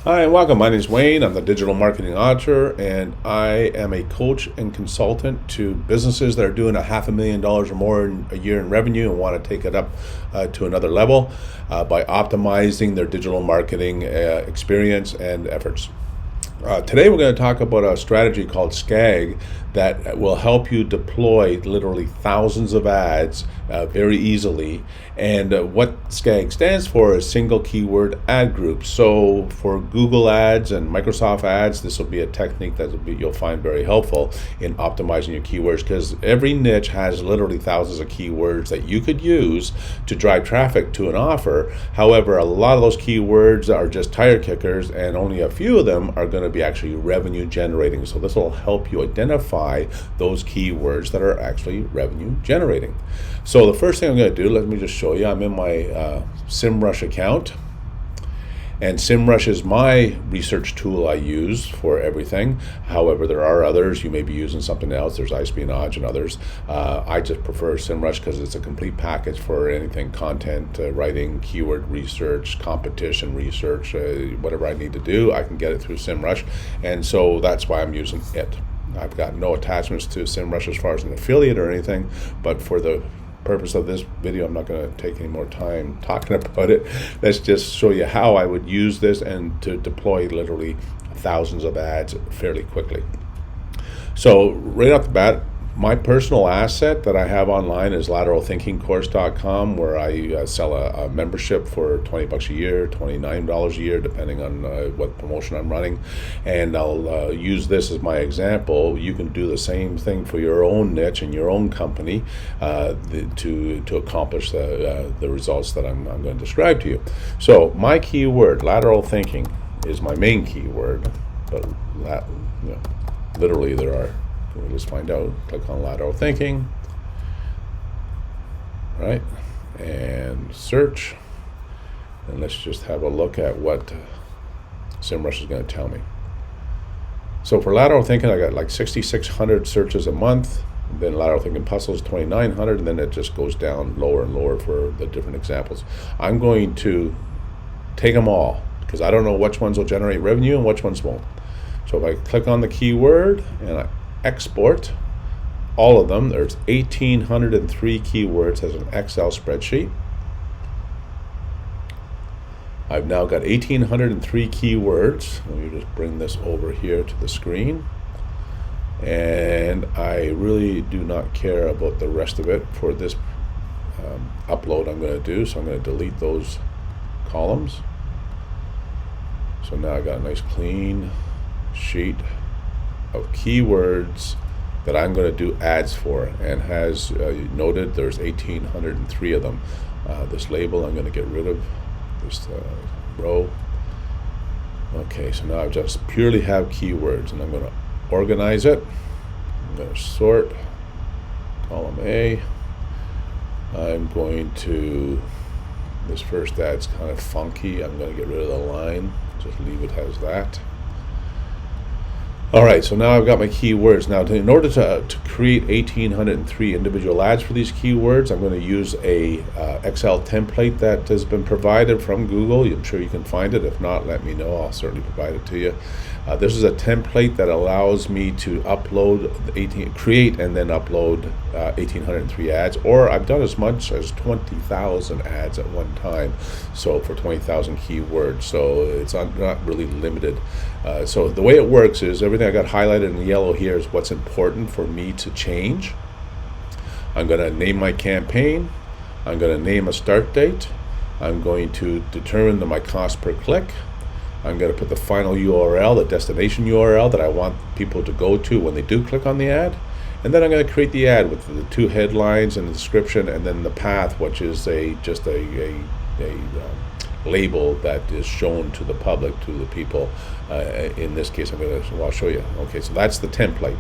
Hi, welcome. My name is Wayne. I'm the digital marketing author, and I am a coach and consultant to businesses that are doing $500,000 or more in a year in revenue and want to take it up to another level by optimizing their digital marketing experience and efforts. Today we're going to talk about a strategy called SCAG that will help you deploy literally thousands of ads very easily. And what SCAG stands for is single keyword ad groups. So for Google ads and Microsoft ads, this will be a technique that you'll find very helpful in optimizing your keywords, because every niche has literally thousands of keywords that you could use to drive traffic to an offer. However, a lot of those keywords are just tire kickers, and only a few of them are going to be actually revenue generating. So this will help you identify those keywords that are actually revenue generating. So the first thing I'm going to do, let me just show you. I'm in my SEMrush account, and SEMrush is my research tool I use for everything. However, there are others. You may be using something else. There's iSpionage and others. I just prefer SEMrush because it's a complete package for anything content writing, keyword research, competition research, whatever I need to do, I can get it through SEMrush. And so that's why I'm using it. I've got no attachments to SEMrush as far as an affiliate or anything, but for the purpose of this video, I'm not going to take any more time talking about it. Let's just show you how I would use this and to deploy literally thousands of ads fairly quickly. So right off the bat, my personal asset that I have online is lateralthinkingcourse.com, where I sell a membership for $20 a year, $29 a year, depending on what promotion I'm running. And I'll use this as my example. You can do the same thing for your own niche and your own company to accomplish the results that I'm going to describe to you. So my keyword, lateral thinking, is my main keyword, but literally there are. We'll just find out. Click on lateral thinking, right, and search, and let's just have a look at what SEMrush is going to tell me. So for lateral thinking, I got like 6,600 searches a month. Then lateral thinking puzzles 2,900, and then it just goes down lower and lower for the different examples. I'm going to take them all because I don't know which ones will generate revenue and which ones won't. So if I click on the keyword and I export all of them, there's 1,803 keywords as an Excel spreadsheet. I've now got 1,803 keywords. Let me just bring this over here to the screen. And I really do not care about the rest of it for this upload I'm going to do. So I'm going to delete those columns. So now I got a nice clean sheet of keywords that I'm going to do ads for, and has noted there's 1,803 of them. This label I'm going to get rid of, this row. Okay, so now I just purely have keywords, and I'm going to organize it. I'm going to sort column A. I'm going to, this first ad's kind of funky. I'm going to get rid of the line, just leave it as that. All right, so now I've got my keywords. Now, in order to create 1,803 individual ads for these keywords, I'm going to use a Excel template that has been provided from Google. I'm sure you can find it. If not, let me know. I'll certainly provide it to you. This is a template that allows me to create and then upload 1,803 ads, or I've done as much as 20,000 ads at one time. So for 20,000 keywords, so it's not really limited. So the way it works is everything I got highlighted in yellow here is what's important for me to change. I'm going to name my campaign. I'm going to name a start date. I'm going to determine my cost per click. I'm going to put the final URL, the destination URL that I want people to go to when they do click on the ad. And then I'm going to create the ad with the two headlines and the description, and then the path, which is just a label that is shown to the public, to the people. In this case, I'll show you. Okay, so that's the template.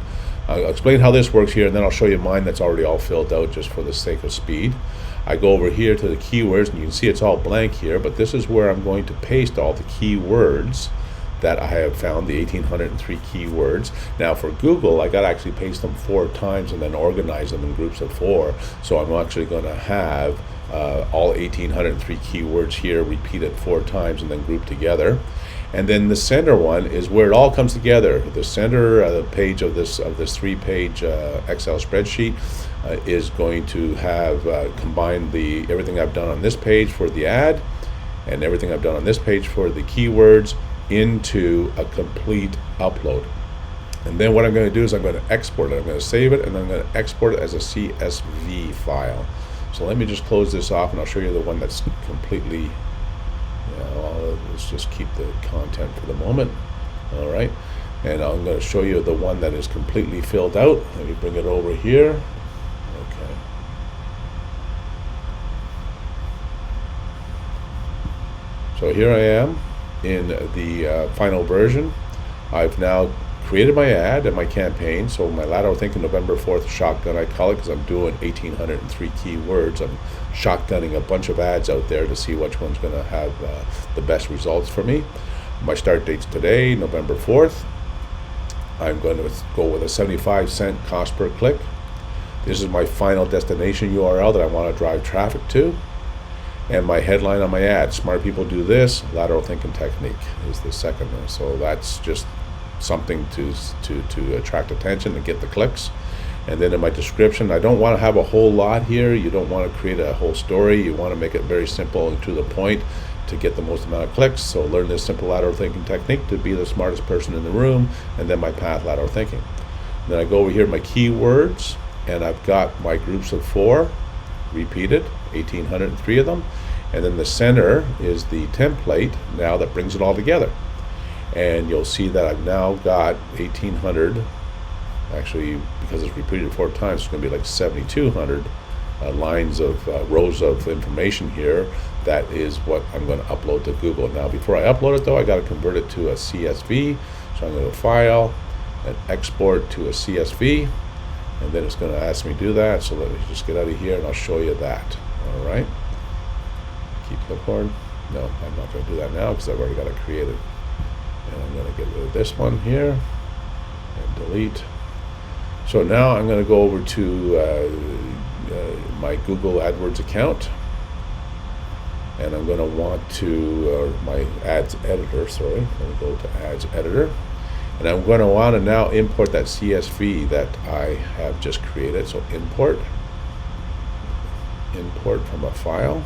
I'll explain how this works here, and then I'll show you mine that's already all filled out just for the sake of speed. I go over here to the keywords, and you can see it's all blank here, but this is where I'm going to paste all the keywords that I have found, the 1,803 keywords. Now for Google, I got to actually paste them 4 times and then organize them in groups of 4. So I'm actually going to have all 1,803 keywords here repeated 4 times and then grouped together. And then the center one is where it all comes together. The center page of this 3-page Excel spreadsheet is going to have combined everything I've done on this page for the ad and everything I've done on this page for the keywords into a complete upload. And then what I'm going to do is I'm going to export it. I'm going to save it, and I'm going to export it as a CSV file. So let me just close this off, and I'll show you the one that's completely, let's just keep the content for the moment. All right. And I'm going to show you the one that is completely filled out. Let me bring it over here. Okay. So here I am in the final version. I've now created my ad and my campaign. So my lateral thinking November 4th shotgun, I call it, because I'm doing 1,803 keywords. I'm shotgunning a bunch of ads out there to see which one's going to have the best results for me. My start date's today, November 4th. I'm going to go with a 75-cent cost per click. This is my final destination URL that I want to drive traffic to. And my headline on my ad, smart people do this, lateral thinking technique is the second one. So that's just something to attract attention and get the clicks. And then in my description, I don't want to have a whole lot here. You don't want to create a whole story. You want to make it very simple and to the point to get the most amount of clicks. So learn this simple lateral thinking technique to be the smartest person in the room, and then my path, lateral thinking. Then I go over here, my keywords, and I've got my groups of 4 repeated, 1,803 of them. And then the center is the template now that brings it all together. And you'll see that I've now got 1,800, actually, because it's repeated 4 times, it's going to be like 7,200 lines of rows of information here. That is what I'm going to upload to Google. Now, before I upload it, though, I got to convert it to a CSV. So I'm going to File and Export to a CSV, and then it's going to ask me to do that. So let me just get out of here, and I'll show you that. All right. Keep clipboard. No, I'm not going to do that now because I've already got it created. And I'm going to get rid of this one here and delete. So now I'm going to go over to my Google AdWords account, and I'm going to want to my ads editor. Sorry, I'm going to go to ads editor, and I'm going to want to now import that CSV that I have just created. So import from a file.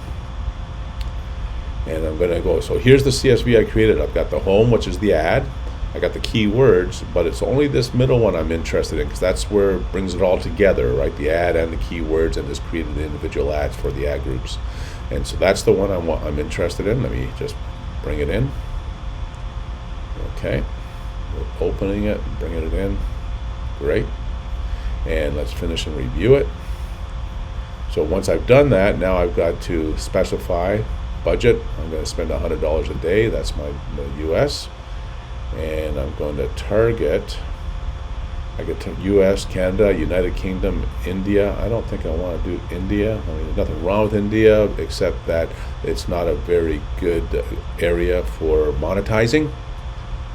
And I'm going to go, so here's the CSV I created. I've got the home, which is the ad. I got the keywords, but it's only this middle one I'm interested in because that's where it brings it all together, right? The ad and the keywords, and just created the individual ads for the ad groups. And so that's the one I'm interested in. Let me just bring it in. Okay. We're opening it, bringing it in. Great. And let's finish and review it. So once I've done that, now I've got to specify budget. I'm going to spend $100 a day. That's my US. And I'm going to target, I get to US, Canada, United Kingdom, India. I don't think I want to do India. I mean, there's nothing wrong with India, except that it's not a very good area for monetizing.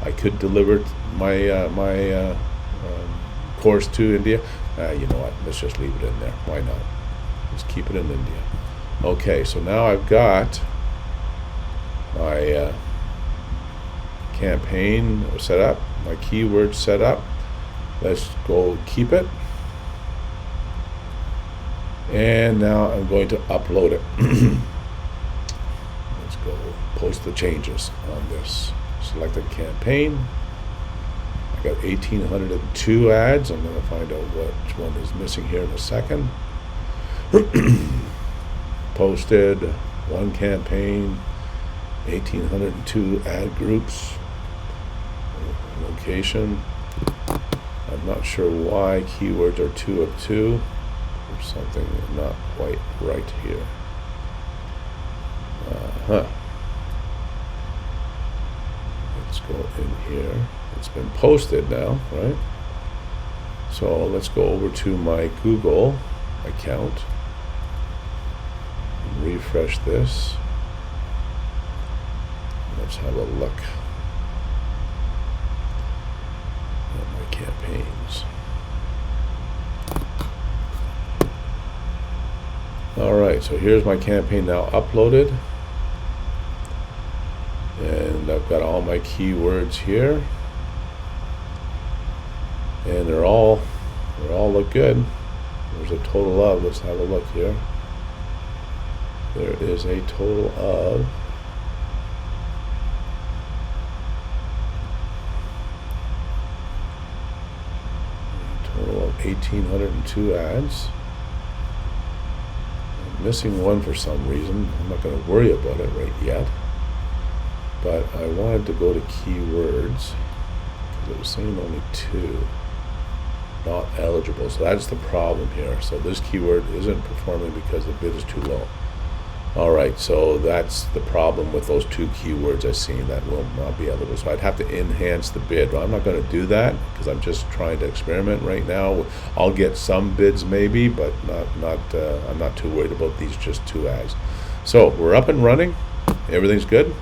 I could deliver my course to India. You know what? Let's just leave it in there. Why not? Let's keep it in India. Okay, so now I've got my campaign set up, my keywords set up. Let's go keep it. And now I'm going to upload it. Let's go post the changes on this. Select a campaign. I got 1,802 ads. I'm going to find out which one is missing here in a second. Posted, one campaign, 1,802 ad groups. Location. I'm not sure why keywords are 2 of 2. There's something not quite right here. Let's go in here. It's been posted now, right? So let's go over to my Google account. Refresh this. Let's have a look at my campaigns. All right, so here's my campaign now uploaded, and I've got all my my keywords here, and they all look good. There's a total of, let's have a look here. There is a total of total of 1,802 ads. I'm missing one for some reason. I'm not going to worry about it right yet. But I wanted to go to keywords because it was saying only 2 not eligible. So that's the problem here. So this keyword isn't performing because the bid is too low. All right, so that's the problem with those 2 keywords I've seen that will not be eligible. So I'd have to enhance the bid. Well, I'm not going to do that because I'm just trying to experiment right now. I'll get some bids maybe, but I'm not too worried about these just 2 ads. So we're up and running. Everything's good.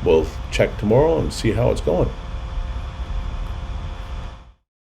We'll check tomorrow and see how it's going.